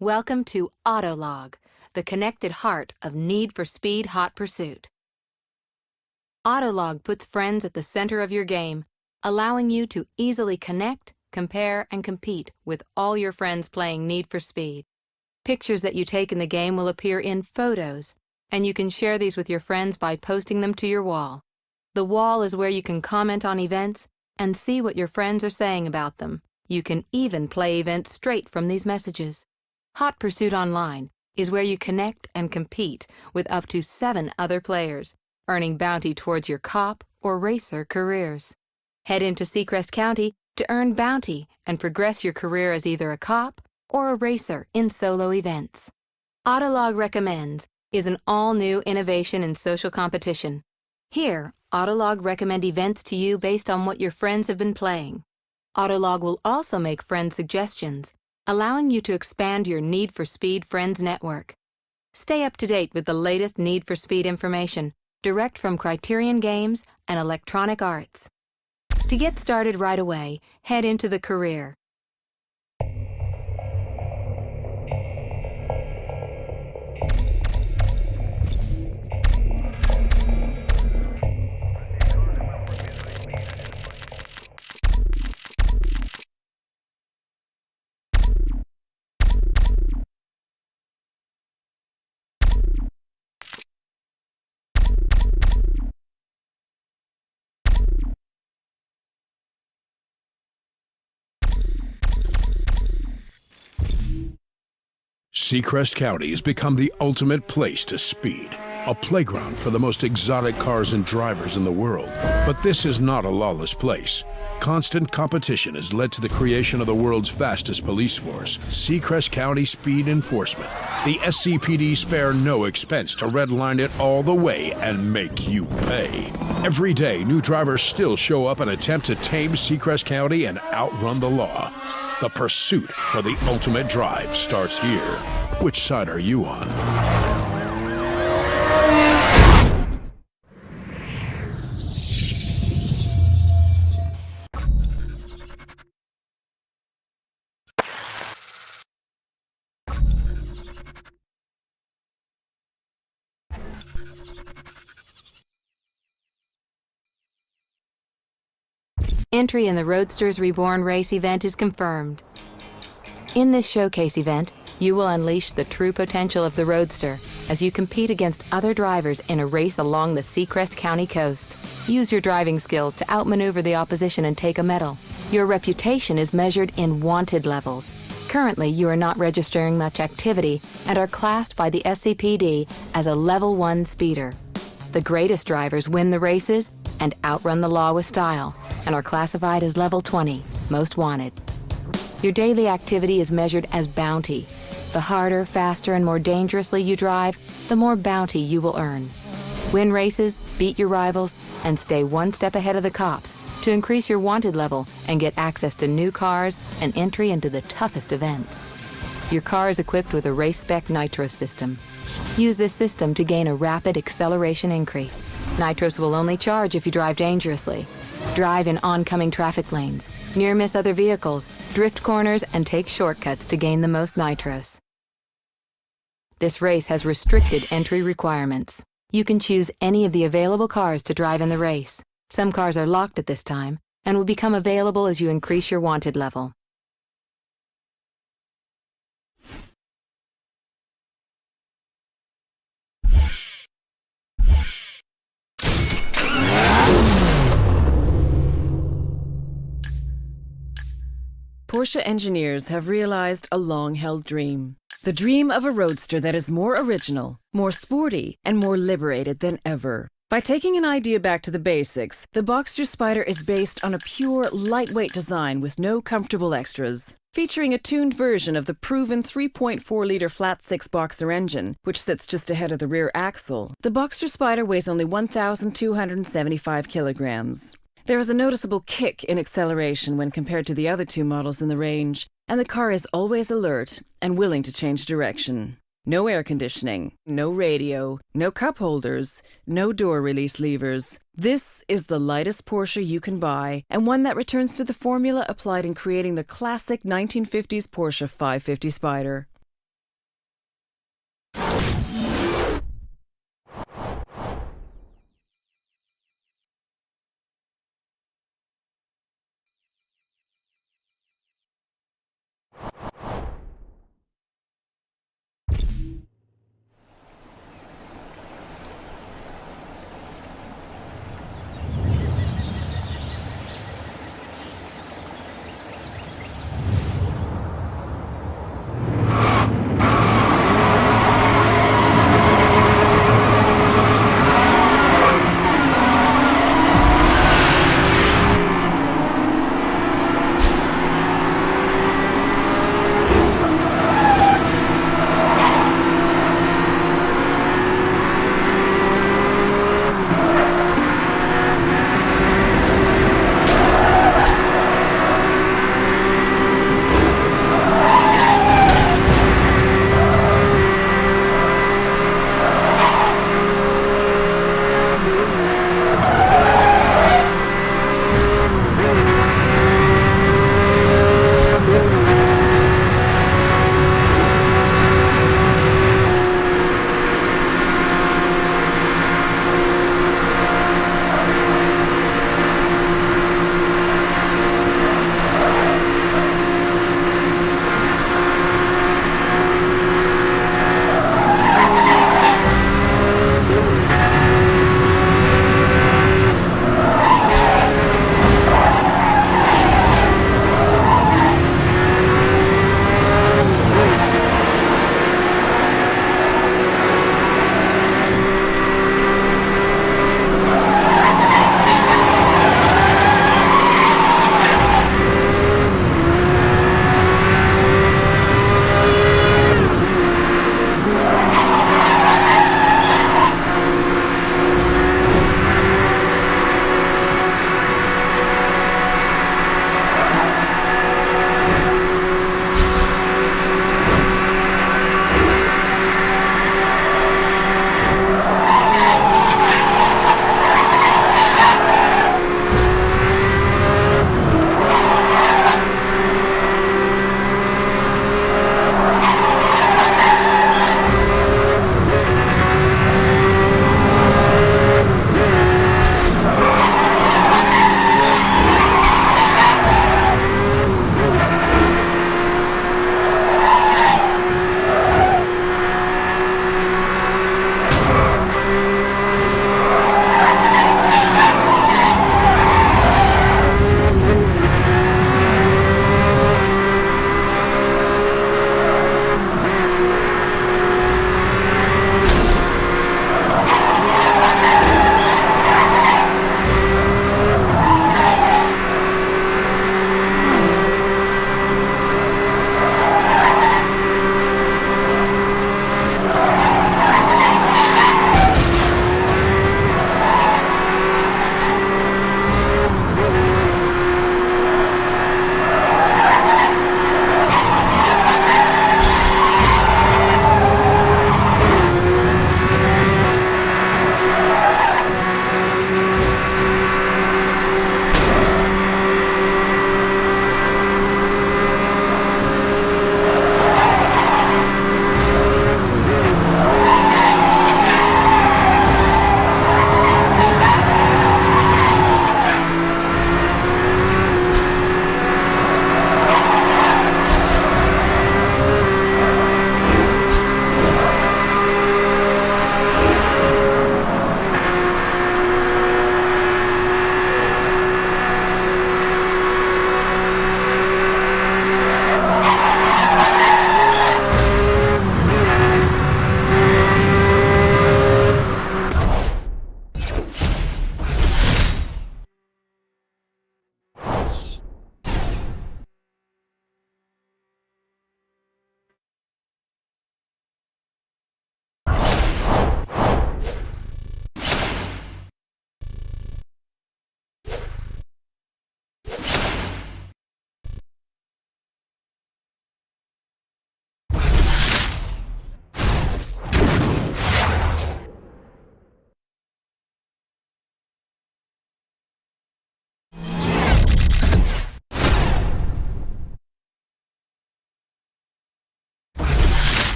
Welcome to Autolog, the connected heart of Need for Speed Hot Pursuit. Autolog puts friends at the center of your game, allowing you to easily connect, compare, and compete with all your friends playing Need for Speed. Pictures that you take in the game will appear in Photos, and you can share these with your friends by posting them to your wall. The wall is where you can comment on events and see what your friends are saying about them. You can even play events straight from these messages. Hot Pursuit Online is where you connect and compete with up to 7 other players, earning bounty towards your cop or racer careers. Head into Seacrest County to earn bounty and progress your career as either a cop or a racer in solo events. Autolog Recommends is an all-new innovation in social competition. Here, Autolog recommend events to you based on what your friends have been playing. Autolog will also make friend suggestions, allowing you to expand your Need for Speed friends network. Stay up to date with the latest Need for Speed information, direct from Criterion Games and Electronic Arts. To get started right away, head into the career. Seacrest County has become the ultimate place to speed, a playground for the most exotic cars and drivers in the world. But this is not a lawless place. Constant competition has led to the creation of the world's fastest police force, Seacrest County Speed Enforcement. The SCPD spare no expense to redline it all the way and make you pay. Every day, new drivers still show up and attempt to tame Seacrest County and outrun the law. The pursuit for the ultimate drive starts here. Which side are you on? Entry in the Roadster's Reborn race event is confirmed. In this showcase event, you will unleash the true potential of the Roadster as you compete against other drivers in a race along the Seacrest County coast. Use your driving skills to outmaneuver the opposition and take a medal. Your reputation is measured in wanted levels. Currently, you are not registering much activity and are classed by the SCPD as a Level 1 speeder. The greatest drivers win the races and outrun the law with style, and are classified as Level 20, Most Wanted. Your daily activity is measured as bounty. The harder, faster, and more dangerously you drive, the more bounty you will earn. Win races, beat your rivals, and stay one step ahead of the cops to increase your wanted level and get access to new cars and entry into the toughest events. Your car is equipped with a race-spec nitro system. Use this system to gain a rapid acceleration increase. Nitros will only charge if you drive dangerously. Drive in oncoming traffic lanes, near-miss other vehicles, drift corners, and take shortcuts to gain the most nitros. This race has restricted entry requirements. You can choose any of the available cars to drive in the race. Some cars are locked at this time and will become available as you increase your wanted level. Porsche engineers have realized a long-held dream. The dream of a roadster that is more original, more sporty, and more liberated than ever. By taking an idea back to the basics, the Boxster Spyder is based on a pure, lightweight design with no comfortable extras. Featuring a tuned version of the proven 3.4-litre flat-six Boxster engine, which sits just ahead of the rear axle, the Boxster Spyder weighs only 1,275 kilograms. There is a noticeable kick in acceleration when compared to the other two models in the range, and the car is always alert and willing to change direction. No air conditioning, no radio, no cup holders, no door release levers. This is the lightest Porsche you can buy, and one that returns to the formula applied in creating the classic 1950s Porsche 550 Spyder.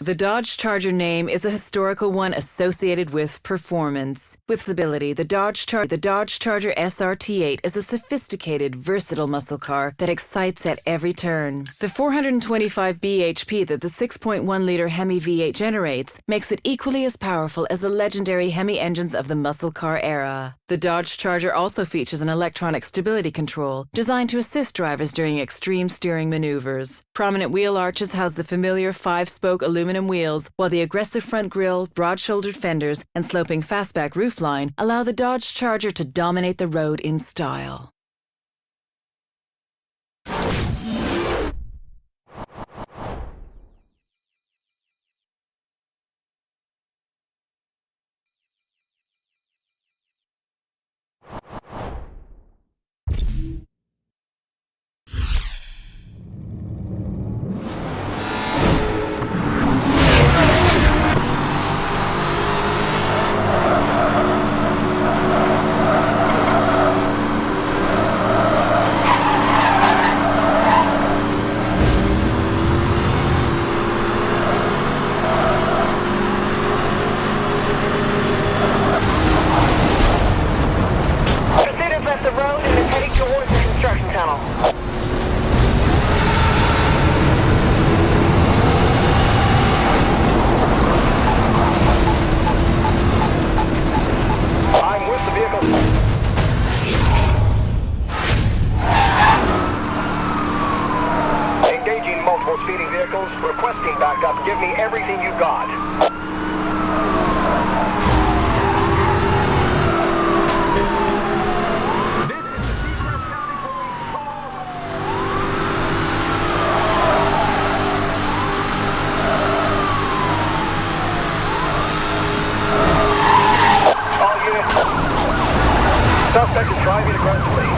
The Dodge Charger name is a historical one associated with performance. With stability, the Dodge Charger SRT8 is a sophisticated, versatile muscle car that excites at every turn. The 425 bhp that the 6.1-liter Hemi V8 generates makes it equally as powerful as the legendary Hemi engines of the muscle car era. The Dodge Charger also features an electronic stability control designed to assist drivers during extreme steering maneuvers. Prominent wheel arches house the familiar 5-spoke aluminum wheels, while the aggressive front grille, broad-shouldered fenders, and sloping fastback roofline allow the Dodge Charger to dominate the road in style. Speeding vehicles, requesting backup. Give me everything you got. All units. Suspect is driving aggressively.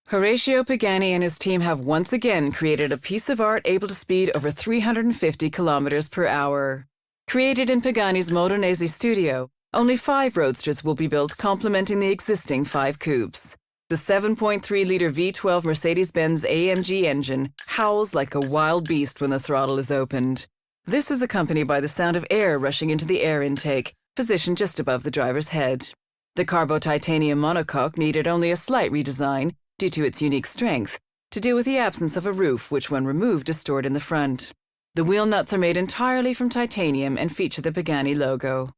Horatio Pagani and his team have once again created a piece of art able to speed over 350 kilometers per hour. Created in Pagani's Modenese studio, only 5 Roadsters will be built complementing the existing 5 coupes. The 7.3-liter V12 Mercedes-Benz AMG engine howls like a wild beast when the throttle is opened. This is accompanied by the sound of air rushing into the air intake, positioned just above the driver's head. The Carbo titanium monocoque needed only a slight redesign, due to its unique strength, to deal with the absence of a roof which when removed is stored in the front. The wheel nuts are made entirely from titanium and feature the Pagani logo.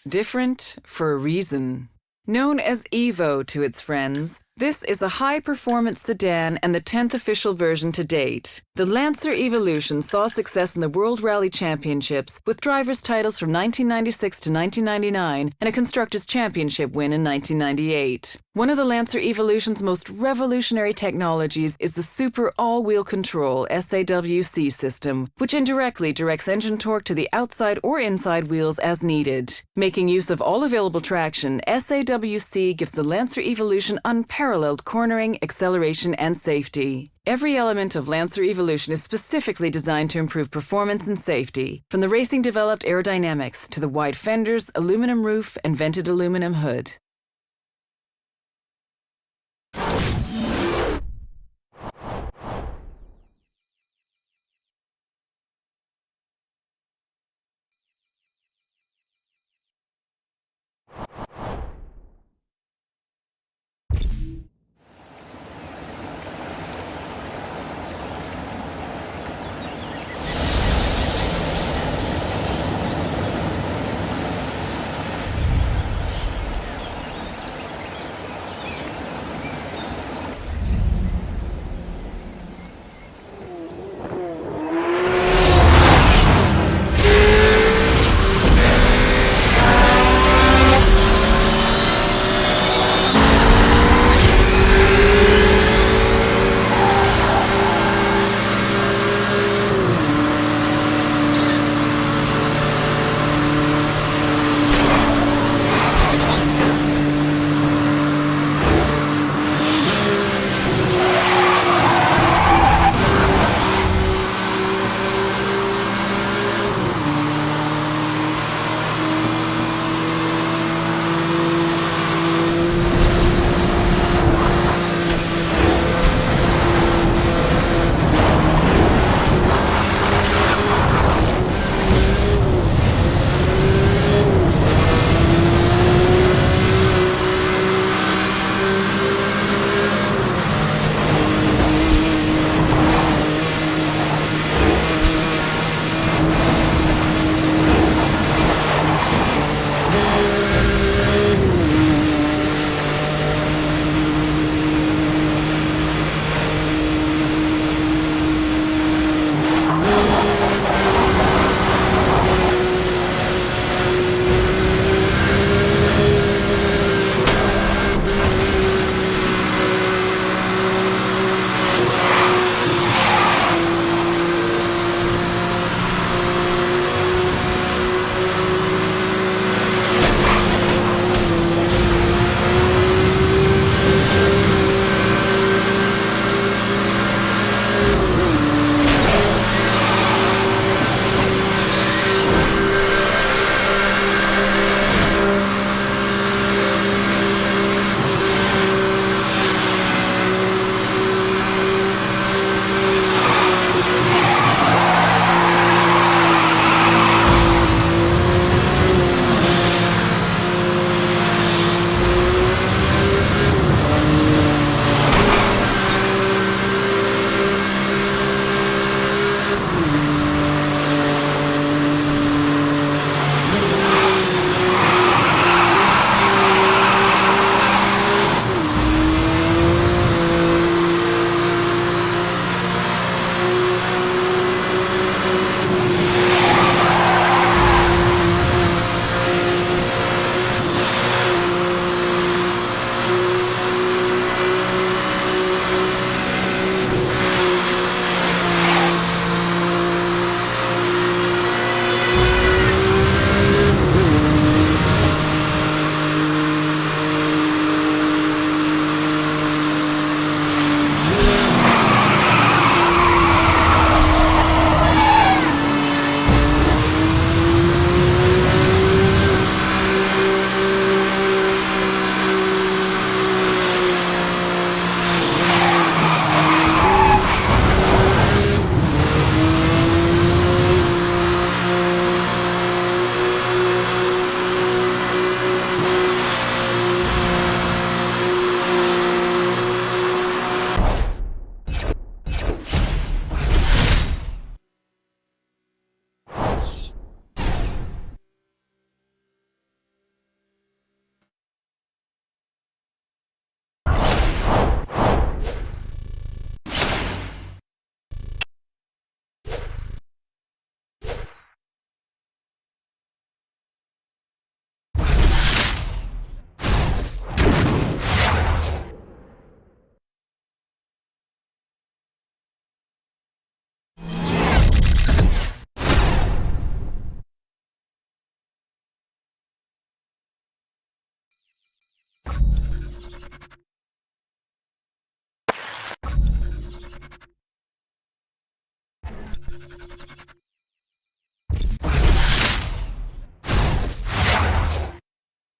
Different for a reason. Known as Evo to its friends, this is a high-performance sedan and the 10th official version to date. The Lancer Evolution saw success in the World Rally Championships with drivers' titles from 1996 to 1999 and a Constructors' Championship win in 1998. One of the Lancer Evolution's most revolutionary technologies is the Super All-Wheel Control SAWC system, which indirectly directs engine torque to the outside or inside wheels as needed. Making use of all available traction, SAWC gives the Lancer Evolution unparalleled cornering, acceleration, and safety. Every element of Lancer Evolution is specifically designed to improve performance and safety, from the racing-developed aerodynamics to the wide fenders, aluminum roof, and vented aluminum hood.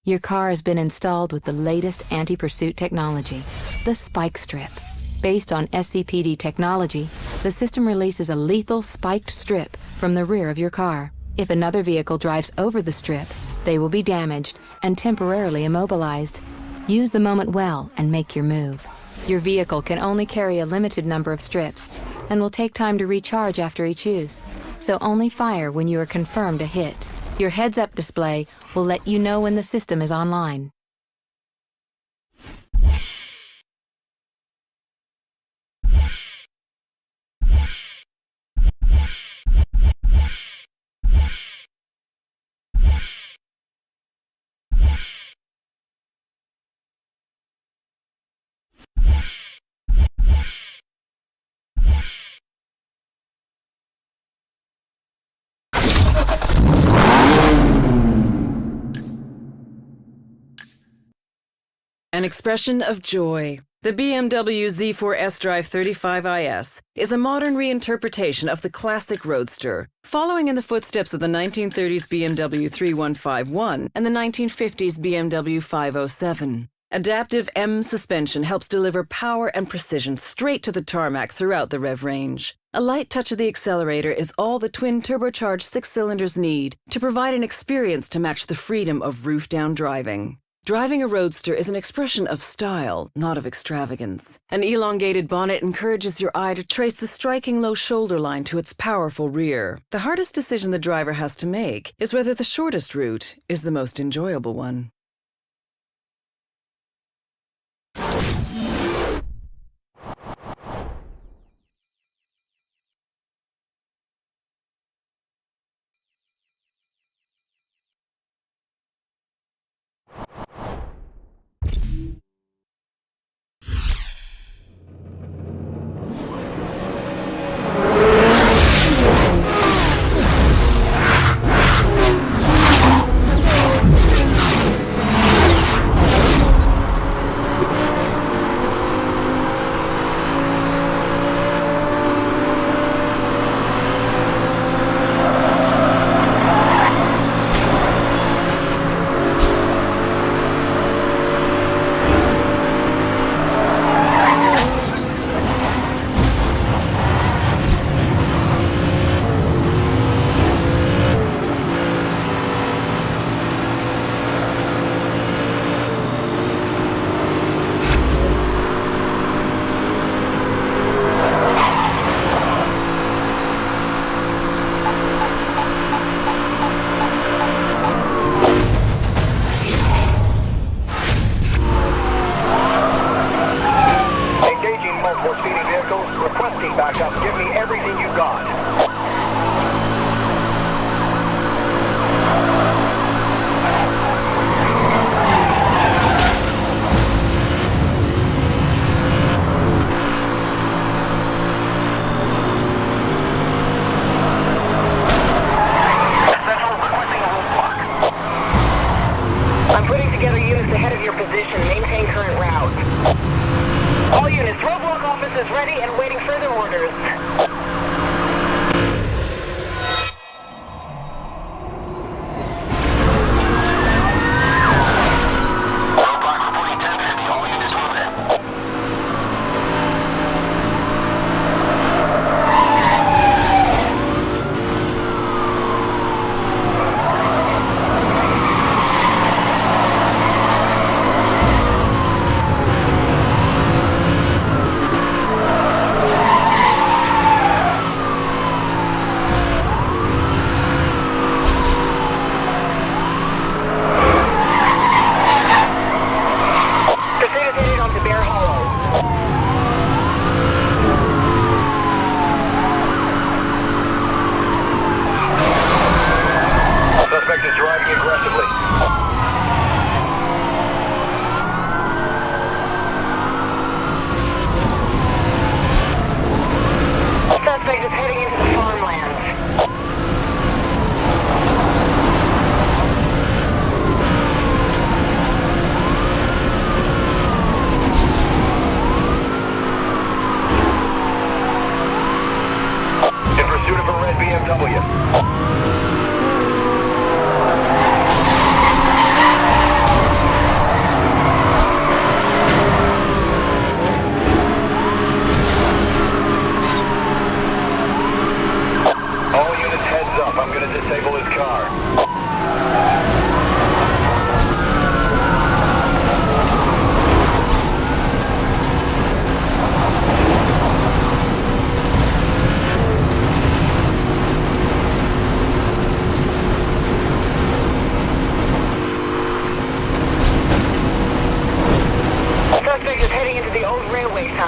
Your car has been installed with the latest anti-pursuit technology, the Spike Strip. Based on SCPD technology, the system releases a lethal spiked strip from the rear of your car. If another vehicle drives over the strip, they will be damaged and temporarily immobilized. Use the moment well and make your move. Your vehicle can only carry a limited number of strips and will take time to recharge after each use, so only fire when you are confirmed a hit. Your heads-up display will let you know when the system is online. An expression of joy. The BMW Z4 S-Drive 35IS is a modern reinterpretation of the classic Roadster, following in the footsteps of the 1930s BMW 3151 and the 1950s BMW 507. Adaptive M suspension helps deliver power and precision straight to the tarmac throughout the rev range. A light touch of the accelerator is all the twin turbocharged 6 cylinders need to provide an experience to match the freedom of roof-down driving. Driving a Roadster is an expression of style, not of extravagance. An elongated bonnet encourages your eye to trace the striking low shoulder line to its powerful rear. The hardest decision the driver has to make is whether the shortest route is the most enjoyable one.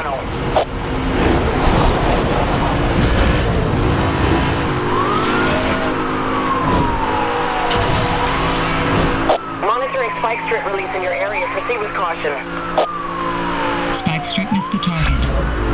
tunnel. Monitoring spike strip release in your area. Proceed with caution. Spike strip missed the target.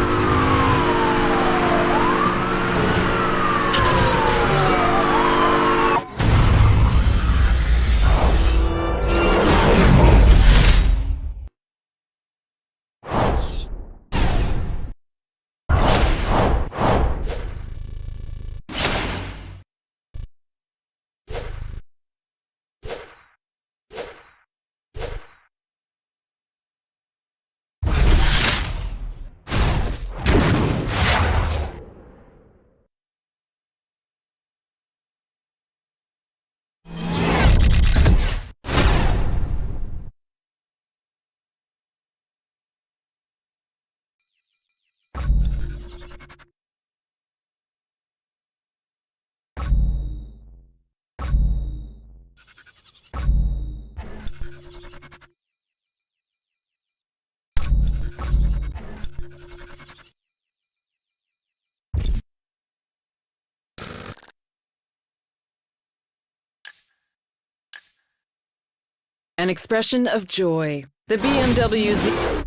An expression of joy. The BMW's...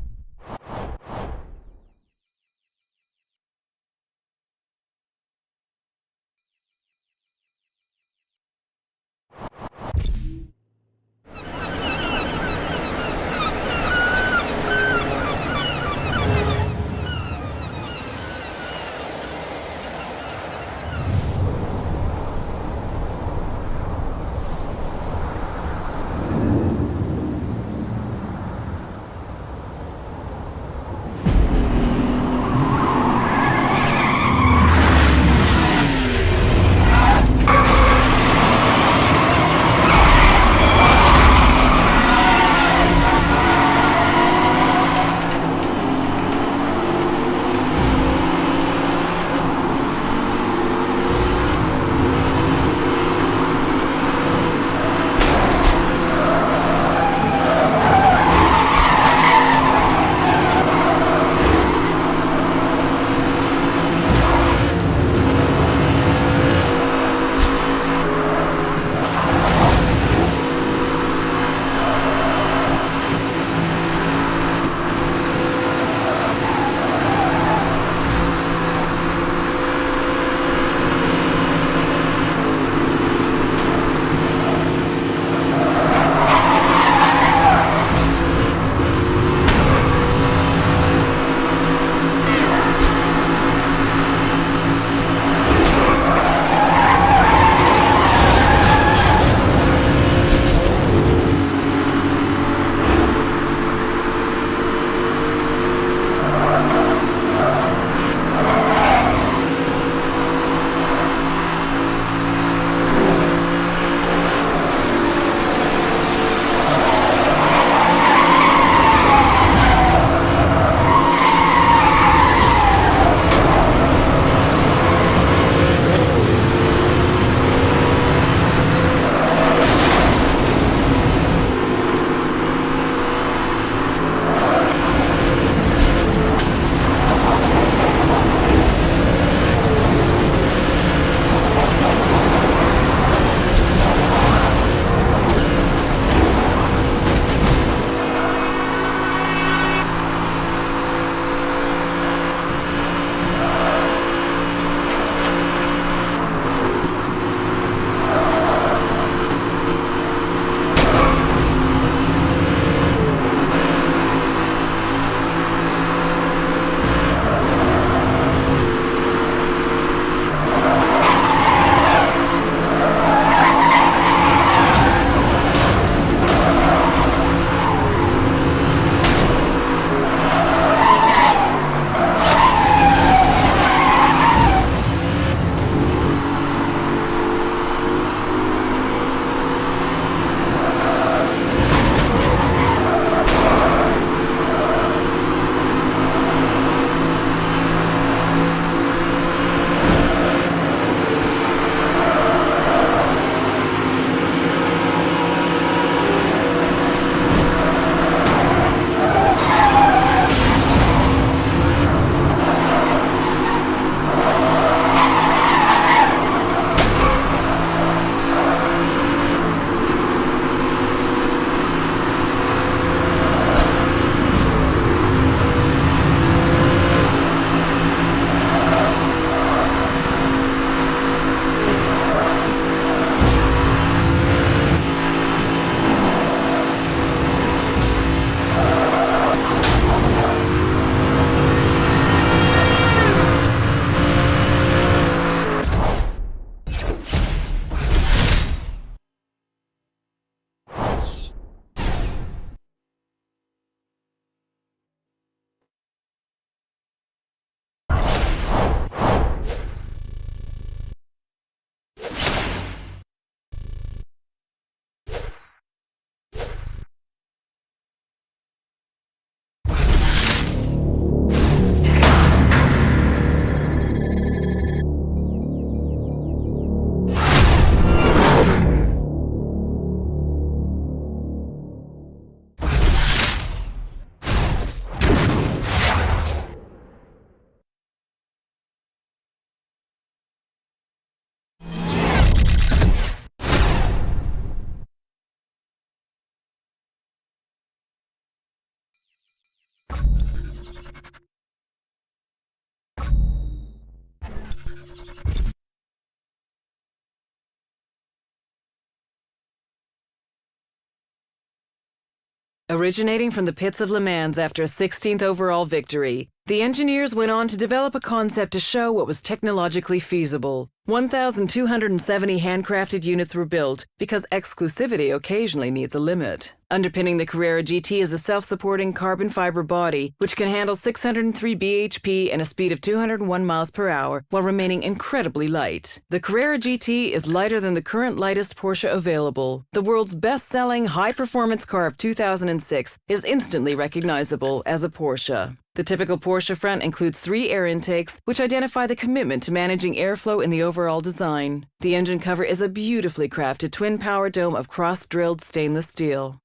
Originating from the pits of Le Mans after a 16th overall victory, the engineers went on to develop a concept to show what was technologically feasible. 1,270 handcrafted units were built because exclusivity occasionally needs a limit. Underpinning the Carrera GT is a self-supporting carbon fiber body, which can handle 603 bhp and a speed of 201 miles per hour while remaining incredibly light. The Carrera GT is lighter than the current lightest Porsche available. The world's best-selling high-performance car of 2006 is instantly recognizable as a Porsche. The typical Porsche front includes 3 air intakes, which identify the commitment to managing airflow in the overall design. The engine cover is a beautifully crafted twin-power dome of cross-drilled stainless steel.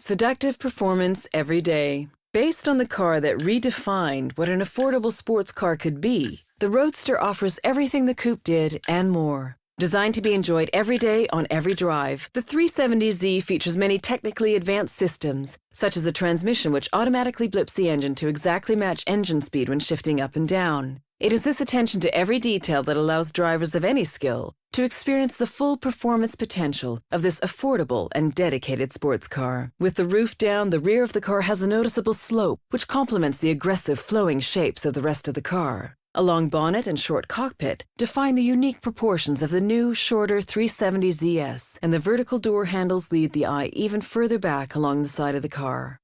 Seductive performance every day. Based on the car that redefined what an affordable sports car could be, the Roadster offers everything the coupe did and more. Designed to be enjoyed every day on every drive, the 370Z features many technically advanced systems, such as a transmission which automatically blips the engine to exactly match engine speed when shifting up and down. It is this attention to every detail that allows drivers of any skill to experience the full performance potential of this affordable and dedicated sports car. With the roof down, the rear of the car has a noticeable slope, which complements the aggressive flowing shapes of the rest of the car. A long bonnet and short cockpit define the unique proportions of the new, shorter 370ZS, and the vertical door handles lead the eye even further back along the side of the car.